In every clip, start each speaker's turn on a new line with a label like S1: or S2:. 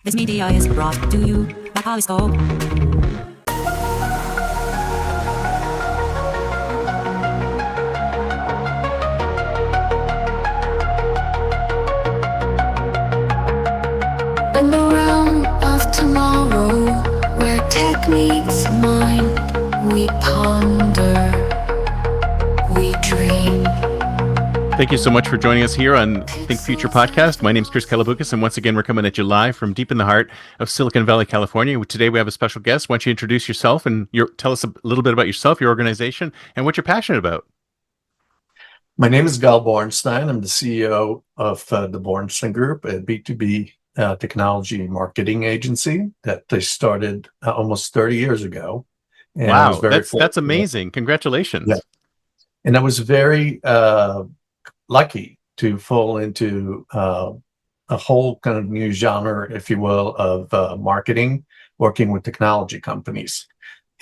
S1: This media is brought to you by Polyscope.
S2: In the realm of tomorrow, where techniques mind, we ponder, we dream.
S3: Thank you so much for joining us here on Think Future podcast. My name is Chris Kalaboukis, and once again, we're coming at you live from deep in the heart of Silicon Valley, California. Today, we have a special guest. Why don't you introduce yourself and tell us a little bit about yourself, your organization, and what you're passionate about?
S4: My name is Gal Borenstein. I'm the CEO of the Borenstein Group, a B2B technology marketing agency that they started almost 30 years ago. And I was
S3: Wow,
S4: very
S3: that's amazing. Congratulations.
S4: Yeah. And I was very lucky to fall into a whole kind of new genre, if you will, of marketing, working with technology companies.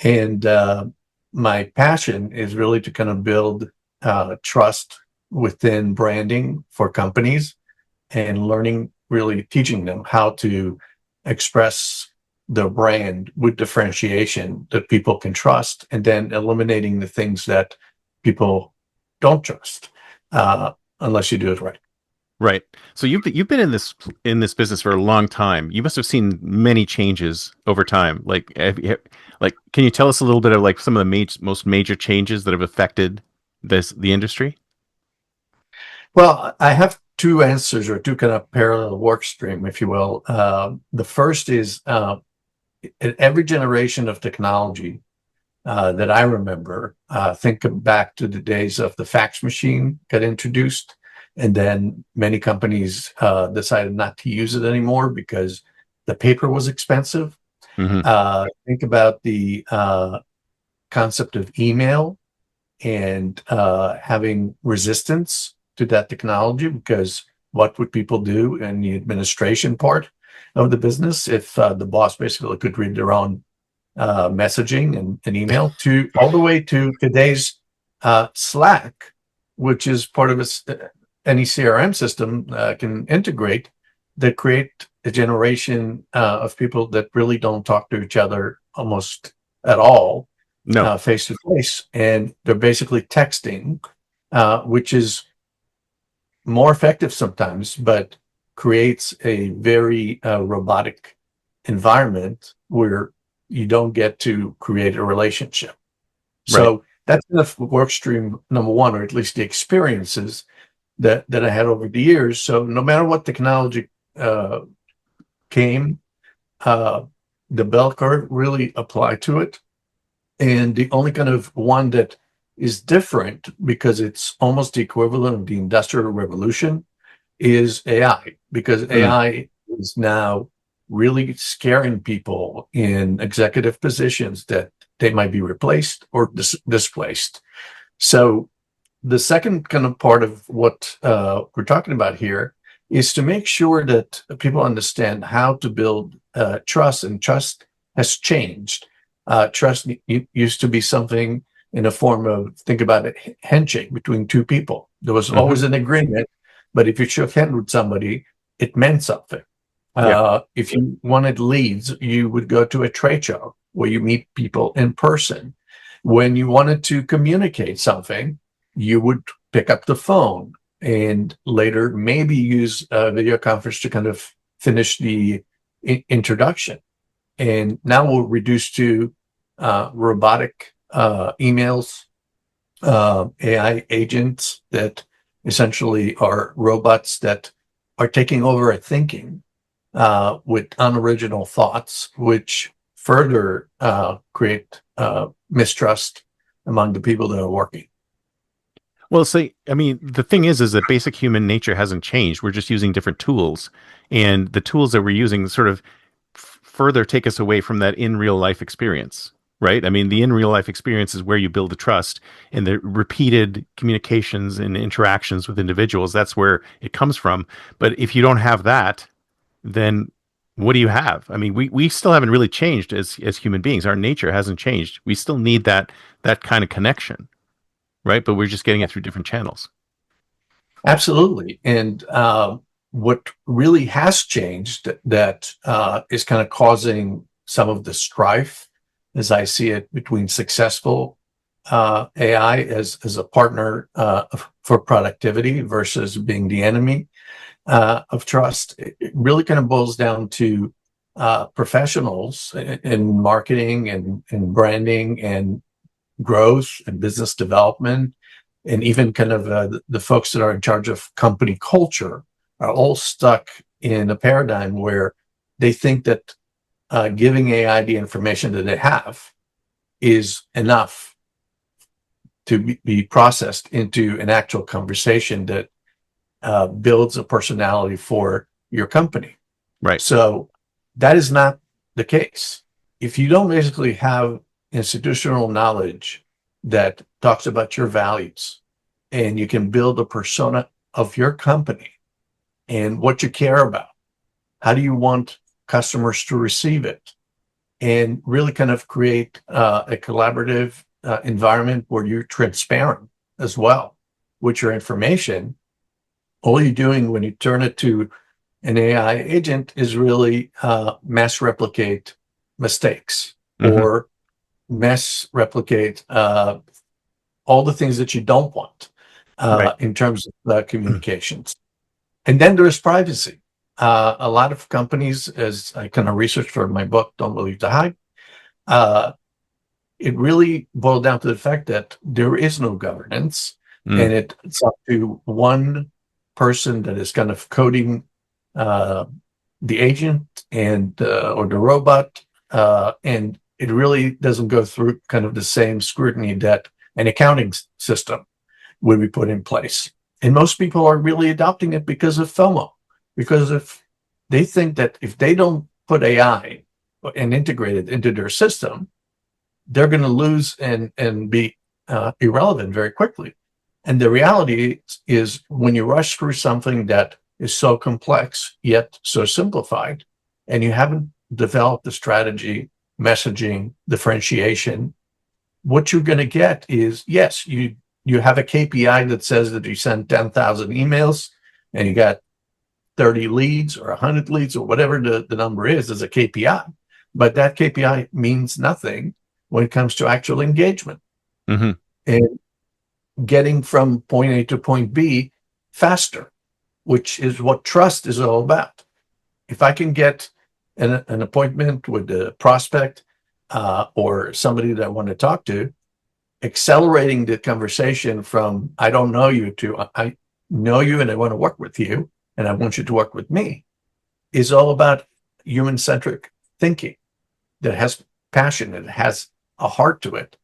S4: And my passion is really to kind of build trust within branding for companies and really teaching them how to express their brand with differentiation that people can trust, and then eliminating the things that people don't trust unless you do it right.
S3: Right. So you've been in this business for a long time. You must have seen many changes over time. Can you tell us a little bit of like some of the most major changes that have affected the industry?
S4: Well, I have two answers, or two kind of parallel work stream, if you will. The first is at every generation of technology that I remember, think back to the days of the fax machine got introduced, and then many companies decided not to use it anymore because the paper was expensive.
S3: Mm-hmm.
S4: Think about the concept of email and having resistance to that technology, because what would people do in the administration part of the business if the boss basically could read their own messaging and email, to all the way to today's Slack, which is part of any CRM system can integrate, that create a generation of people that really don't talk to each other almost at all,
S3: No.
S4: face to face, and they're basically texting, which is more effective sometimes, but creates a very robotic environment where you don't get to create a relationship. So that's the work stream number one, or at least the experiences that I had over the years. So no matter what technology came, the bell curve really applied to it. And the only kind of one that is different, because it's almost the equivalent of the Industrial Revolution, is AI, because AI is now really scaring people in executive positions that they might be replaced or displaced. So the second kind of part of what we're talking about here is to make sure that people understand how to build trust, and trust has changed. Trust used to be something in the form of, think about it, handshake between two people. There was always an agreement, but if you shook hands with somebody, it meant something. If you wanted leads, you would go to a trade show where you meet people in person. When you wanted to communicate something, you would pick up the phone and later maybe use a video conference to kind of finish the introduction. And now we're reduced to robotic emails, AI agents that essentially are robots that are taking over our thinking with unoriginal thoughts, which further create mistrust among the people that are working.
S3: Well, the thing is that basic human nature hasn't changed. We're just using different tools, and the tools that we're using sort of further take us away from that in real life experience, right? I mean, the in real life experience is where you build the trust, and the repeated communications and interactions with individuals. That's where it comes from. But if you don't have that, then what do you have? I mean, we still haven't really changed as human beings. Our nature hasn't changed. We still need that kind of connection, right? But we're just getting it through different channels.
S4: Absolutely. And what really has changed that is kind of causing some of the strife, as I see it, between successful AI as a partner for productivity versus being the enemy of trust. It really kind of boils down to professionals in marketing and branding and growth and business development, and even kind of the folks that are in charge of company culture are all stuck in a paradigm where they think that giving AI the information that they have is enough to be processed into an actual conversation that builds a personality for your company.
S3: Right.
S4: So that is not the case. If you don't basically have institutional knowledge that talks about your values, and you can build a persona of your company and what you care about, how do you want customers to receive it, and really kind of create a collaborative environment where you're transparent as well with your information. All you're doing when you turn it to an AI agent is really mass replicate mistakes or mass replicate all the things that you don't want
S3: Right.
S4: in terms of communications. And then there's privacy. A lot of companies, as I kind of researched for my book, Don't Believe the Hype, it really boiled down to the fact that there is no governance, and it's up to one person that is kind of coding the agent and or the robot, and it really doesn't go through kind of the same scrutiny that an accounting system would be put in place. And most people are really adopting it because of FOMO, because if they think that if they don't put AI and integrate it into their system, they're going to lose and be irrelevant very quickly. And the reality is when you rush through something that is so complex yet so simplified, and you haven't developed the strategy, messaging, differentiation, what you're going to get is, yes, you have a KPI that says that you send 10,000 emails and you got 30 leads or 100 leads or whatever the number is as a KPI. But that KPI means nothing when it comes to actual engagement. And getting from point A to point B faster, which is what trust is all about. If I can get an appointment with a prospect or somebody that I want to talk to, accelerating the conversation from I don't know you to I know you and I want to work with you and I want you to work with me is all about human-centric thinking that has passion, that has a heart to it.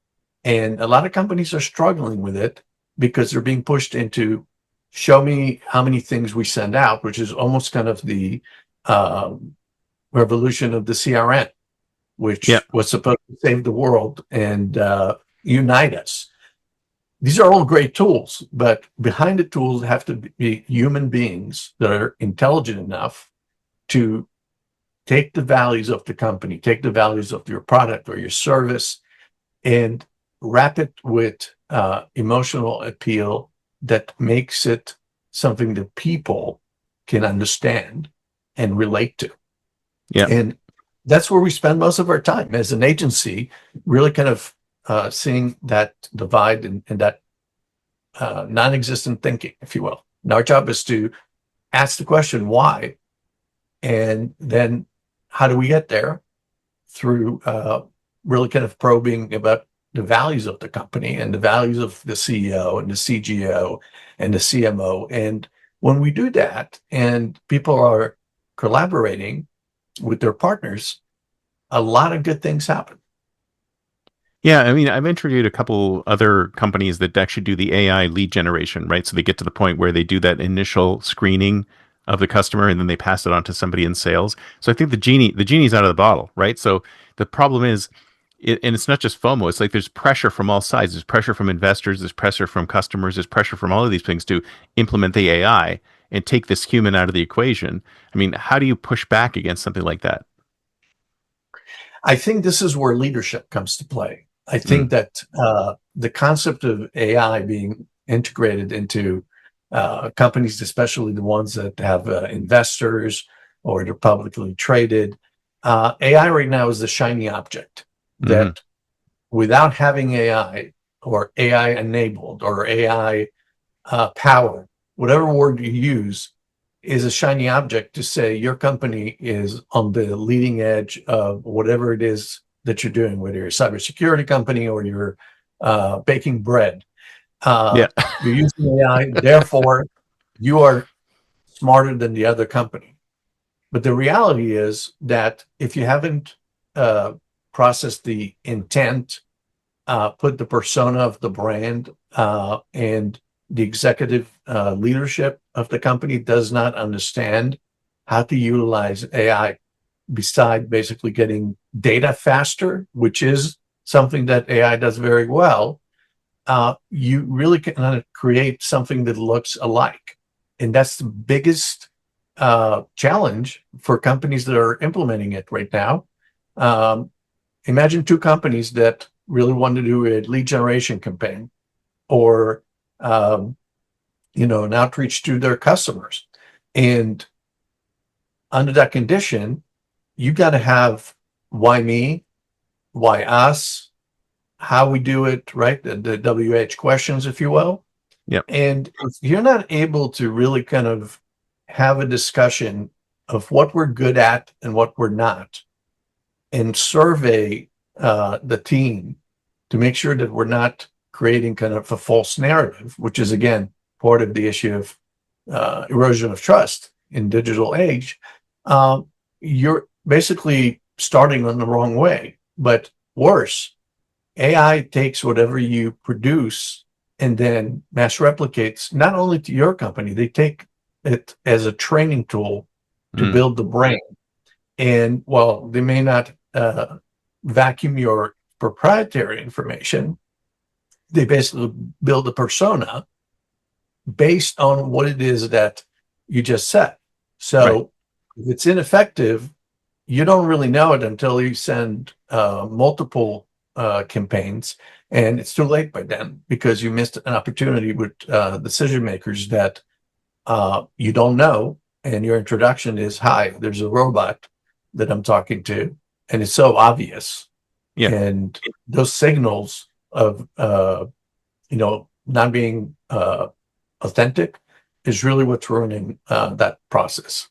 S4: And a lot of companies are struggling with it because they're being pushed into show me how many things we send out, which is almost kind of the revolution of the CRM, which was supposed to save the world and unite us. These are all great tools, but behind the tools have to be human beings that are intelligent enough to take the values of the company, take the values of your product or your service, and wrap it with emotional appeal that makes it something that people can understand and relate to. And that's where we spend most of our time as an agency, really kind of seeing that divide and that non-existent thinking, if you will. And our job is to ask the question, why? And then how do we get there? Through really kind of probing about the values of the company and the values of the CEO and the CGO and the CMO. And when we do that and people are collaborating with their partners, a lot of good things happen.
S3: Yeah, I mean, I've interviewed a couple other companies that actually do the AI lead generation, right? So they get to the point where they do that initial screening of the customer and then they pass it on to somebody in sales. So I think the genie's out of the bottle, right? So the problem is, and it's not just FOMO, it's like there's pressure from all sides. There's pressure from investors, there's pressure from customers, there's pressure from all of these things to implement the AI and take this human out of the equation. I mean, how do you push back against something like that?
S4: I think this is where leadership comes to play. I think that the concept of AI being integrated into companies, especially the ones that have investors or they're publicly traded. AI right now is the shiny object
S3: Mhm.
S4: that without having AI or AI enabled or AI power, whatever word you use, is a shiny object to say your company is on the leading edge of whatever it is that you're doing, whether you're a cybersecurity company or you're baking bread.
S3: Yeah.
S4: You're using AI, therefore you are smarter than the other company. But the reality is that if you haven't processed the intent, put the persona of the brand, and the executive leadership of the company does not understand how to utilize AI beside basically getting data faster, which is something that AI does very well, you really can create something that looks alike. And that's the biggest challenge for companies that are implementing it right now. Imagine two companies that really want to do a lead generation campaign or an outreach to their customers. And under that condition, you got to have why me, why us, how we do it, right? The WH questions, if you will.
S3: Yep.
S4: And if you're not able to really kind of have a discussion of what we're good at and what we're not, and survey the team to make sure that we're not creating kind of a false narrative, which is, again, part of the issue of erosion of trust in digital age, you're basically starting on the wrong way. But worse, AI takes whatever you produce and then mass replicates not only to your company, they take it as a training tool to
S3: Mm.
S4: build the brain. And while they may not vacuum your proprietary information, they basically build a persona based on what it is that you just said. So
S3: Right.
S4: if it's ineffective, you don't really know it until you send multiple campaigns, and it's too late by then because you missed an opportunity with decision makers that you don't know. And your introduction is, hi, there's a robot that I'm talking to. And it's so obvious.
S3: Yeah.
S4: And those signals of, not being authentic is really what's ruining that process.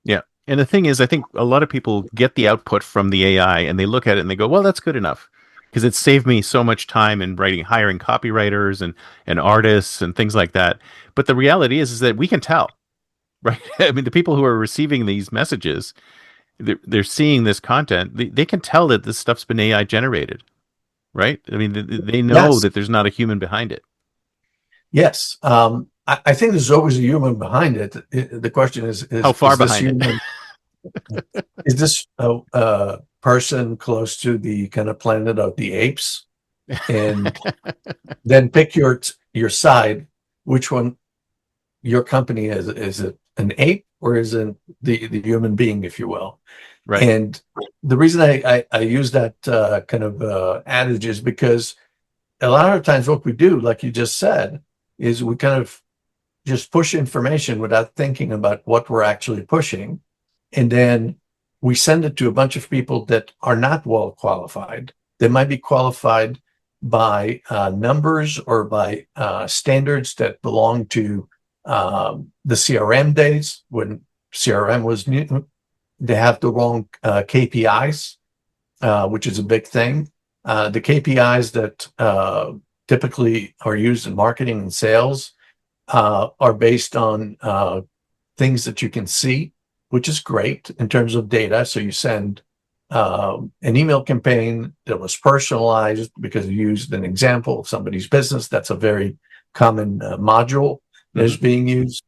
S3: Yeah. And the thing is, I think a lot of people get the output from the AI and they look at it and they go, well, that's good enough because it saved me so much time in hiring copywriters and artists and things like that. But the reality is that we can tell, right? I mean, the people who are receiving these messages, they're seeing this content. They can tell that this stuff's been AI generated, right? I mean, they know
S4: Yes.
S3: that there's not a human behind it.
S4: Yes. I think there's always a human behind it. The question
S3: How far
S4: is this
S3: behind it?
S4: human? Is this a person close to the kind of planet of the apes? And then pick your side. Which one your company is? Is it an ape or is it the human being, if you will?
S3: Right.
S4: And the reason I use that kind of adage is because a lot of times what we do, like you just said, is we kind of just push information without thinking about what we're actually pushing. And then we send it to a bunch of people that are not well qualified. They might be qualified by numbers or by standards that belong to the CRM days when CRM was new. They have the wrong KPIs, which is a big thing. The KPIs that typically are used in marketing and sales are based on things that you can see, which is great in terms of data. So you send an email campaign that was personalized because you used an example of somebody's business. That's a very common module that is being used.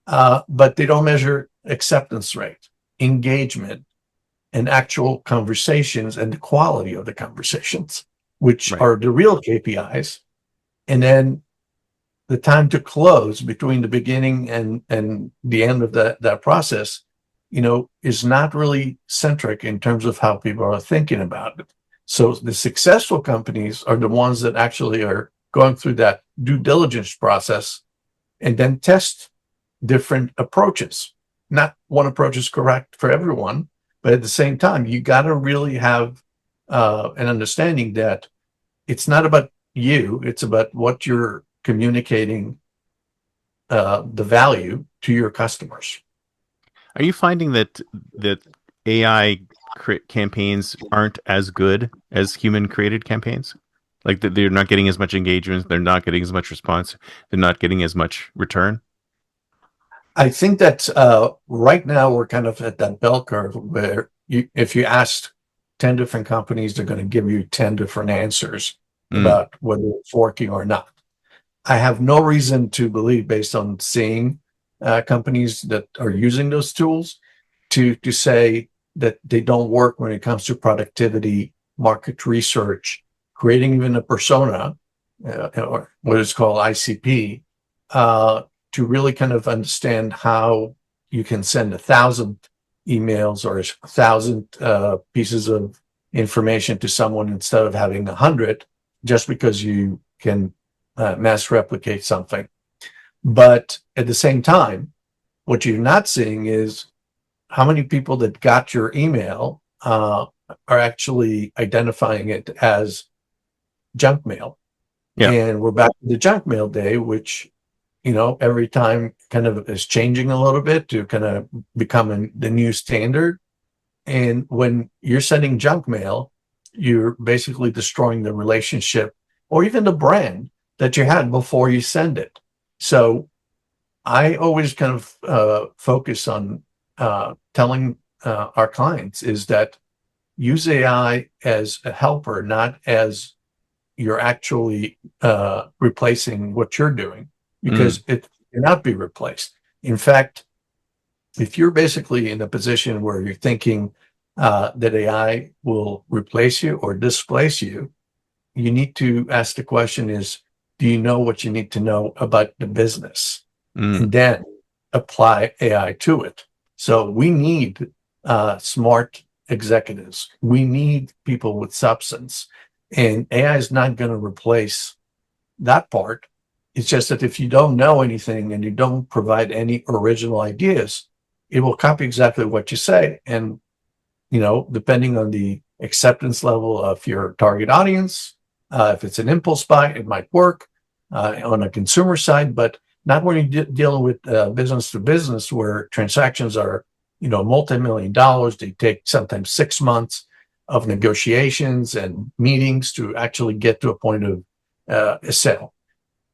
S4: But they don't measure acceptance rate, engagement, and actual conversations and the quality of the conversations, which
S3: Right.
S4: are the real KPIs. And then the time to close between the beginning and the end of that process, is not really centric in terms of how people are thinking about it. So the successful companies are the ones that actually are going through that due diligence process and then test different approaches. Not one approach is correct for everyone, but at the same time, you got to really have an understanding that it's not about you, it's about what you're communicating the value to your customers.
S3: Are you finding that AI campaigns aren't as good as human created campaigns? Like that they're not getting as much engagement, they're not getting as much response, they're not getting as much return?
S4: I think that right now we're kind of at that bell curve where if you ask 10 different companies, they're going to give you 10 different answers
S3: Mm,
S4: about whether it's working or not. I have no reason to believe, based on seeing companies that are using those tools, to say that they don't work when it comes to productivity, market research, creating even a persona, or what is called ICP, to really kind of understand how you can send 1,000 emails or 1,000 pieces of information to someone instead of having 100, just because you can mass replicate something. But at the same time, what you're not seeing is how many people that got your email are actually identifying it as junk mail.
S3: yeah.
S4: And we're back to the junk mail day, which, every time kind of is changing a little bit to kind of become the new standard. And when you're sending junk mail, you're basically destroying the relationship or even the brand that you had before you send it. So I always kind of focus on telling our clients is that use AI as a helper, not as you're actually replacing what you're doing, because it cannot be replaced. In fact, if you're basically in a position where you're thinking that AI will replace you or displace you, you need to ask the question is, do you know what you need to know about the business?
S3: Mm.
S4: And then apply AI to it. So we need smart executives. We need people with substance. And AI is not going to replace that part. It's just that if you don't know anything and you don't provide any original ideas, it will copy exactly what you say. And, depending on the acceptance level of your target audience, if it's an impulse buy, it might work on a consumer side, but not when you're dealing with business to business, where transactions are, multi-million dollars. They take sometimes 6 months of negotiations and meetings to actually get to a point of a sale,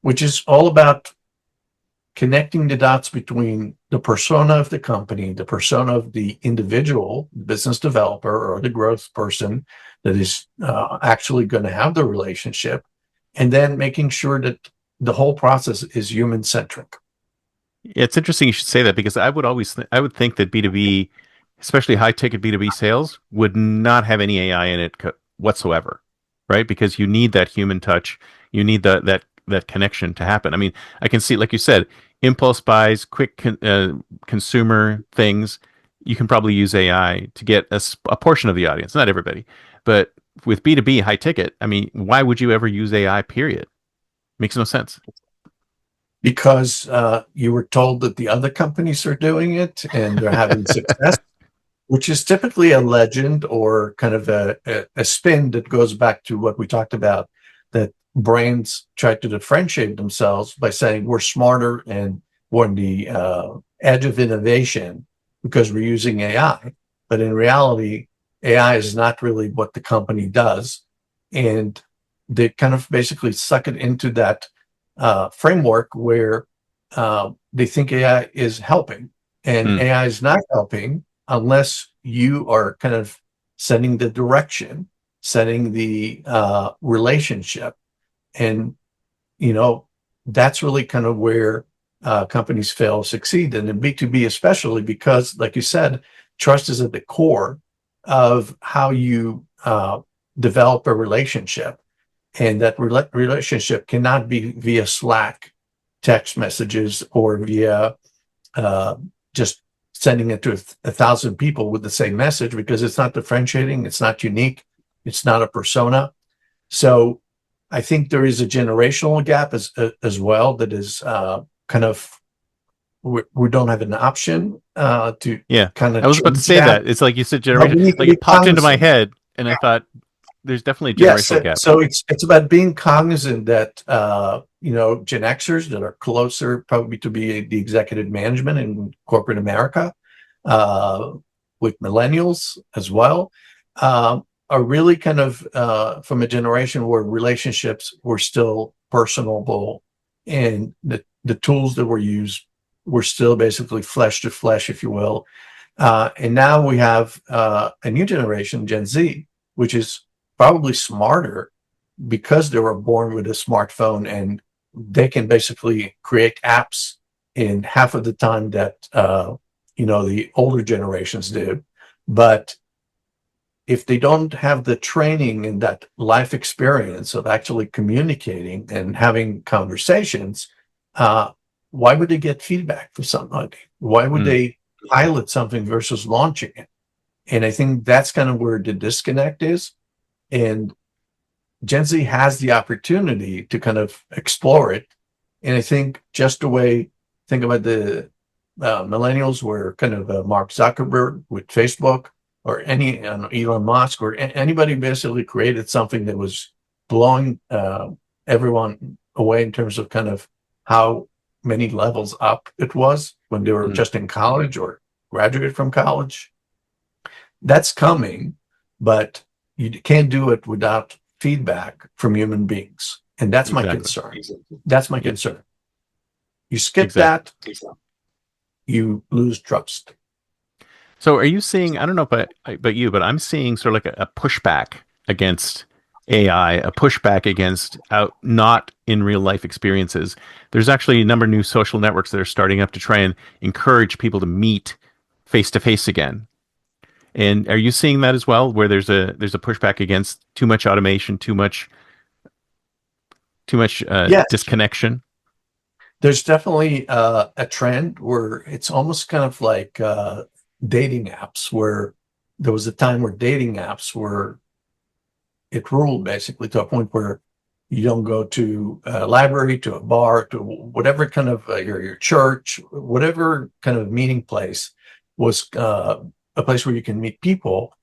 S4: which is all about connecting the dots between the persona of the company, the persona of the individual business developer or the growth person that is actually going to have the relationship, and then making sure that the whole process is human centric.
S3: It's interesting you should say that because I would think that B2B, especially high ticket B2B sales, would not have any AI in it whatsoever, right? Because you need that human touch, you need that connection to happen. I mean, I can see, like you said, impulse buys, quick consumer things. You can probably use AI to get a portion of the audience, not everybody, but with B2B high ticket, I mean, why would you ever use AI? Period. Makes no sense.
S4: Because you were told that the other companies are doing it and they're having success, which is typically a legend or kind of a spin that goes back to what we talked about, that brands try to differentiate themselves by saying we're smarter and we're on the edge of innovation because we're using AI. But in reality, AI is not really what the company does. And they kind of basically suck it into that framework where they think AI is helping, and
S3: Mm.
S4: AI is not helping unless you are kind of setting the direction, setting the relationship. And, that's really kind of where companies fail to succeed. And in B2B, especially because, like you said, trust is at the core of how you develop a relationship. And that relationship cannot be via Slack, text messages, or via just sending it to 1,000 people with the same message, because it's not differentiating, it's not unique, it's not a persona. So I think there is a generational gap as well that is kind of we don't have an option to
S3: Yeah,
S4: kind
S3: I
S4: of
S3: was about to
S4: change
S3: say
S4: that.
S3: that. It's like you said,
S4: But
S3: generation.
S4: we need to
S3: Like
S4: be
S3: it popped into my
S4: cognizant.
S3: head, and I thought there's definitely a
S4: Yes,
S3: generational gap.
S4: so it's about being cognizant that Gen Xers that are closer probably to be the executive management in corporate America, uh, with millennials as well, are really kind of from a generation where relationships were still personable, and the tools that were used were still basically flesh to flesh, if you will. And now we have a new generation, Gen Z, which is probably smarter because they were born with a smartphone, and they can basically create apps in half of the time that the older generations did. But if they don't have the training and that life experience of actually communicating and having conversations, why would they get feedback from somebody? Why would
S3: Mm,
S4: they pilot something versus launching it? And I think that's kind of where the disconnect is. And Gen Z has the opportunity to kind of explore it. And I think just the way, think about the millennials were kind of Mark Zuckerberg with Facebook, or any Elon Musk, or anybody basically created something that was blowing everyone away in terms of kind of how many levels up it was when they were
S3: mm,
S4: just in college or graduated from college. That's coming, but you can't do it without feedback from human beings. And that's my
S3: exactly.
S4: concern. That's my
S3: Yeah,
S4: concern. You skip
S3: exactly.
S4: that, you lose trust.
S3: So, are you seeing? I don't know, but I'm seeing sort of like a pushback against AI, a pushback against not in real life experiences. There's actually a number of new social networks that are starting up to try and encourage people to meet face to face again. And are you seeing that as well, where there's a pushback against too much automation, too much
S4: Yes,
S3: disconnection?
S4: there's definitely a trend where it's almost kind of like dating apps, where there was a time where dating apps were, it ruled basically to a point where you don't go to a library, to a bar, to whatever kind of your church, whatever kind of meeting place was a place where you can meet people,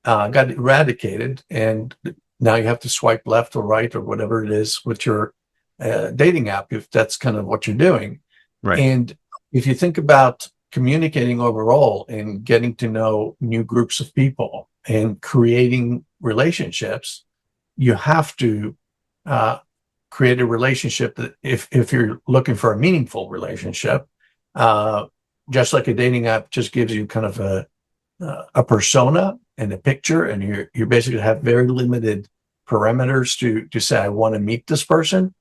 S4: got eradicated. And now you have to swipe left or right or whatever it is with your dating app, if that's kind of what you're doing.
S3: Right.
S4: And if you think about communicating overall and getting to know new groups of people and creating relationships, you have to uh, create a relationship that, if you're looking for a meaningful relationship, uh, just like a dating app just gives you kind of a persona and a picture, and you basically have very limited parameters to say, I want to meet this person.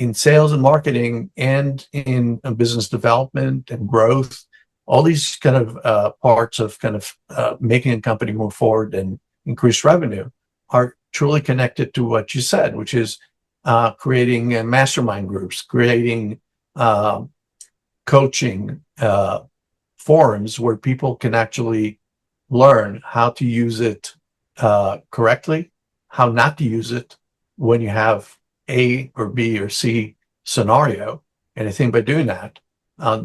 S4: In sales and marketing and in business development and growth, all these kind of parts of kind of making a company move forward and increase revenue are truly connected to what you said, which is creating mastermind groups, creating coaching forums where people can actually learn how to use it correctly, how not to use it when you have A or B or C scenario. And I think by doing that,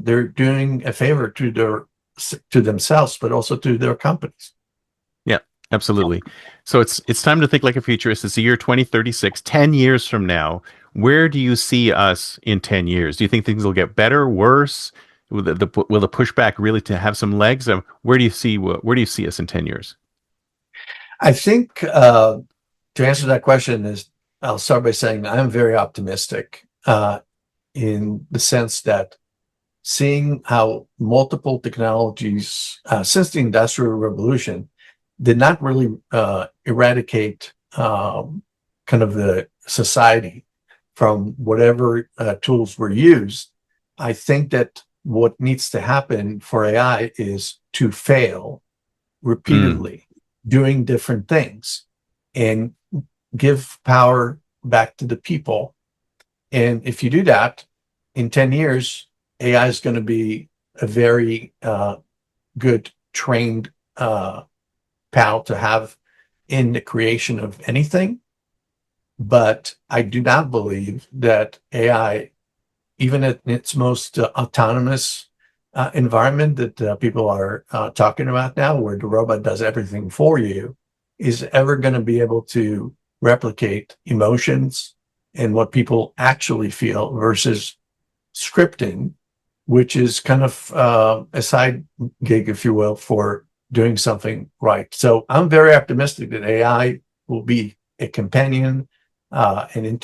S4: they're doing a favor to themselves, but also to their companies.
S3: Yeah, absolutely. So it's time to think like a futurist. It's the year 2036, 10 years from now. Where do you see us in 10 years? Do you think things will get better, worse? Will the pushback really to have some legs? Where do you see us in 10 years?
S4: I think to answer that question is, I'll start by saying I'm very optimistic in the sense that seeing how multiple technologies since the Industrial Revolution did not really eradicate kind of the society from whatever tools were used. I think that what needs to happen for AI is to fail
S3: Mm,
S4: repeatedly, doing different things, and give power back to the people. And if you do that, in 10 years, AI is going to be a very good trained pal to have in the creation of anything. But I do not believe that AI even at its most autonomous environment that people are talking about now, where the robot does everything for you, is ever going to be able to replicate emotions and what people actually feel versus scripting, which is kind of a side gig, if you will, for doing something right. So I'm very optimistic that AI will be a companion, an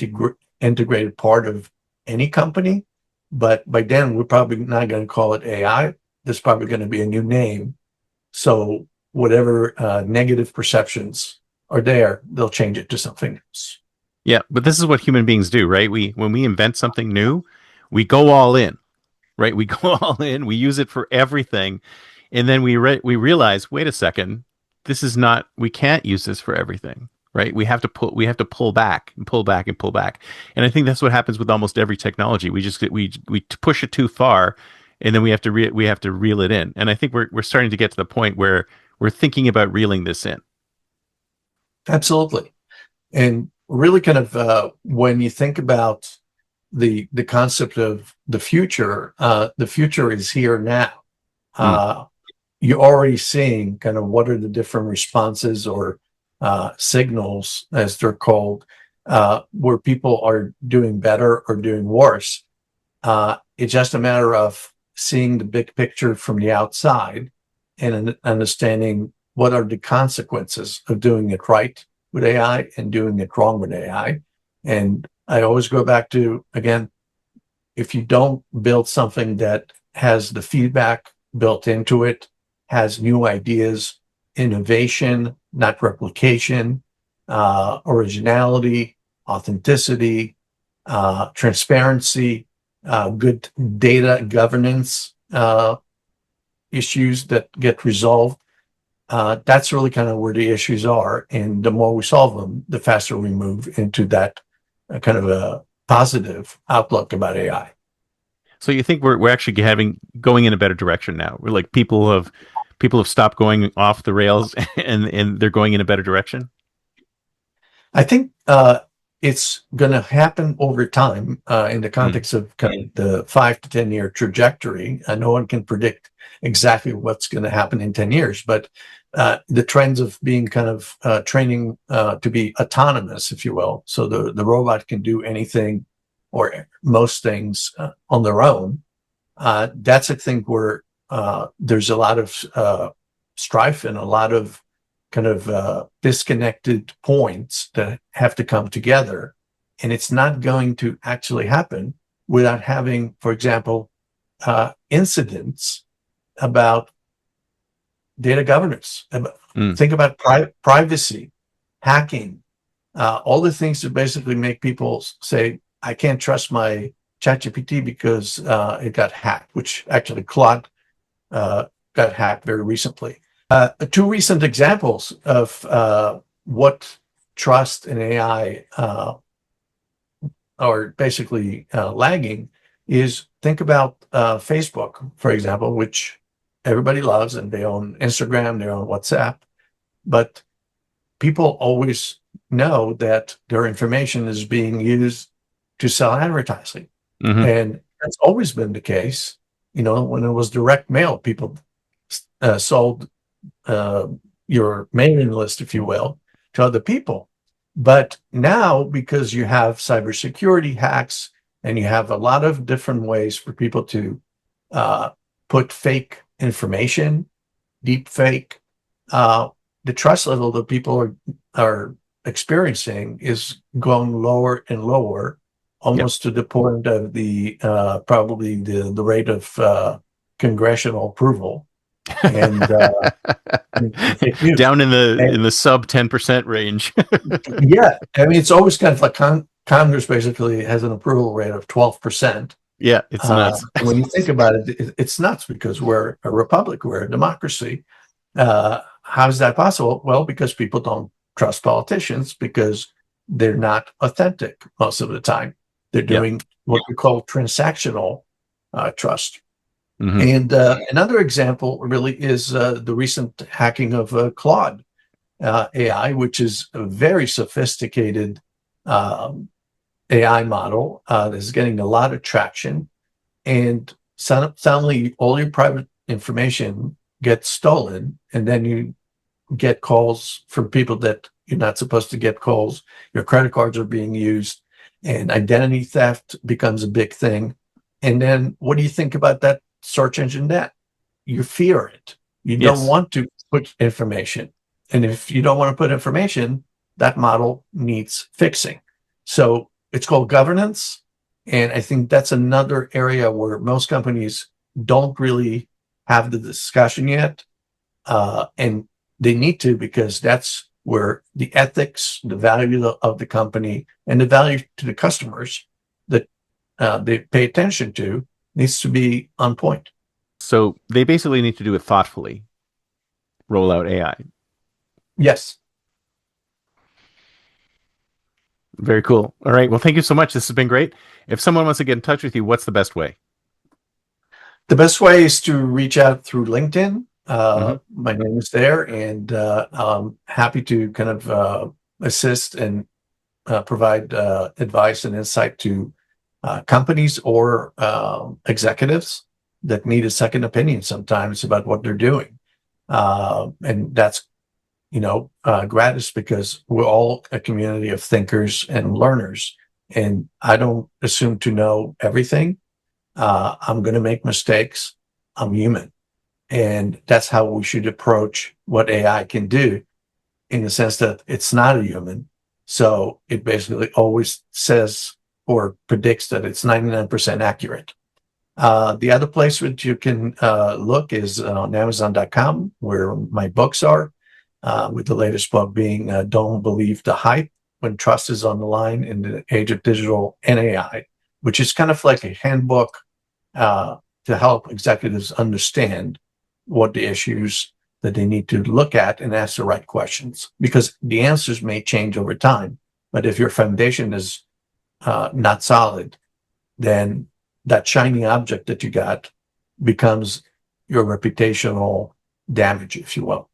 S4: integrated part of any company. But by then, we're probably not going to call it AI. There's probably going to be a new name. So whatever negative perceptions are there, they'll change it to something else.
S3: Yeah, but this is what human beings do, right? When we invent something new, we go all in, right? We go all in, we use it for everything, and then we realize, wait a second, this is not, we can't use this for everything, right? We have to pull back and pull back and pull back. And I think that's what happens with almost every technology. We push it too far, and then we have to reel it in. And I think we're starting to get to the point where we're thinking about reeling this in.
S4: Absolutely. And really kind of when you think about the concept of the future is here now. You're already seeing kind of what are the different responses or signals, as they're called, where people are doing better or doing worse. It's just a matter of seeing the big picture from the outside and understanding what are the consequences of doing it right with AI and doing it wrong with AI. And I always go back to, again, if you don't build something that has the feedback built into it, has new ideas, innovation, not replication, originality, authenticity, transparency, good data governance issues that get resolved, that's really kind of where the issues are. And the more we solve them, the faster we move into that kind of a positive outlook about AI.
S3: So you think we're actually going in a better direction now? We're like people have stopped going off the rails and they're going in a better direction?
S4: I think it's going to happen over time in the context of kind of the 5 to 10 year trajectory. No one can predict exactly what's going to happen in 10 years, but the trends of being kind of training to be autonomous, if you will. So the robot can do anything or most things on their own. That's a thing where there's a lot of strife and a lot of kind of disconnected points that have to come together. And it's not going to actually happen without having, for example, incidents about data governance. Think about privacy, hacking, all the things that basically make people say, I can't trust my ChatGPT because it got hacked, which actually Claude got hacked very recently. Two recent examples of what trust in AI are basically lagging is, think about Facebook, for example, which everybody loves, and they own Instagram, they own WhatsApp, but people always know that their information is being used to sell advertising. And that's always been the case. You know, when it was direct mail, people sold your mailing list, if you will, to other people. But now, because you have cybersecurity hacks and you have a lot of different ways for people to put fake information, deep fake, the trust level that people are experiencing is going lower and lower, almost to the point of the probably the rate of congressional approval. And
S3: down in the sub 10% range.
S4: Yeah, I mean, it's always kind of like Congress basically has an approval rate of 12%.
S3: Yeah, it's nuts.
S4: When you think about it, it's nuts because we're a republic, we're a democracy. How is that possible? Well, because people don't trust politicians because they're not authentic most of the time. They're doing what we call transactional trust. And another example really is the recent hacking of Claude AI, which is a very sophisticated AI model that's getting a lot of traction, and suddenly all your private information gets stolen, and then you get calls from people that you're not supposed to get calls. Your credit cards are being used, and identity theft becomes a big thing. And then what do you think about that search engine debt? You fear it. You don't
S3: Yes.
S4: want to put information. And if you don't want to put information, that model needs fixing. So it's called governance. And I think that's another area where most companies don't really have the discussion yet. And they need to, because that's where the ethics, the value of the company, and the value to the customers that they pay attention to needs to be on point.
S3: So they basically need to do it thoughtfully, roll out AI.
S4: Yes.
S3: Very cool. All right. Well, thank you so much. This has been great. If someone wants to get in touch with you, what's the best way?
S4: The best way is to reach out through LinkedIn.
S3: Mhm.
S4: My name is there, and I'm happy to kind of assist and provide advice and insight to companies or executives that need a second opinion sometimes about what they're doing. And that's, gratis, because we're all a community of thinkers and learners. And I don't assume to know everything. I'm going to make mistakes. I'm human. And that's how we should approach what AI can do, in the sense that it's not a human. So it basically always says or predicts that it's 99% accurate. The other place which you can look is on Amazon.com, where my books are, with the latest book being Don't Believe the Hype, When Trust is on the Line in the Age of Digital and AI, which is kind of like a handbook to help executives understand what the issues that they need to look at and ask the right questions, because the answers may change over time. But if your foundation is not solid, then that shiny object that you got becomes your reputational damage, if you will.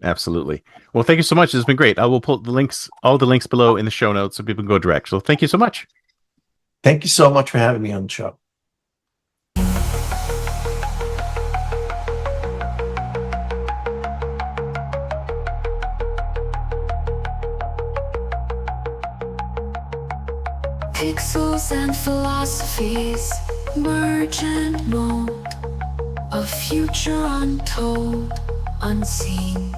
S3: Absolutely. Well, thank you so much. This has been great. I will put the links, all the links below in the show notes so people can go direct. So thank you so much.
S4: Thank you so much for having me on the show.
S2: Pixels and philosophies merge and mold, a future untold, unseen.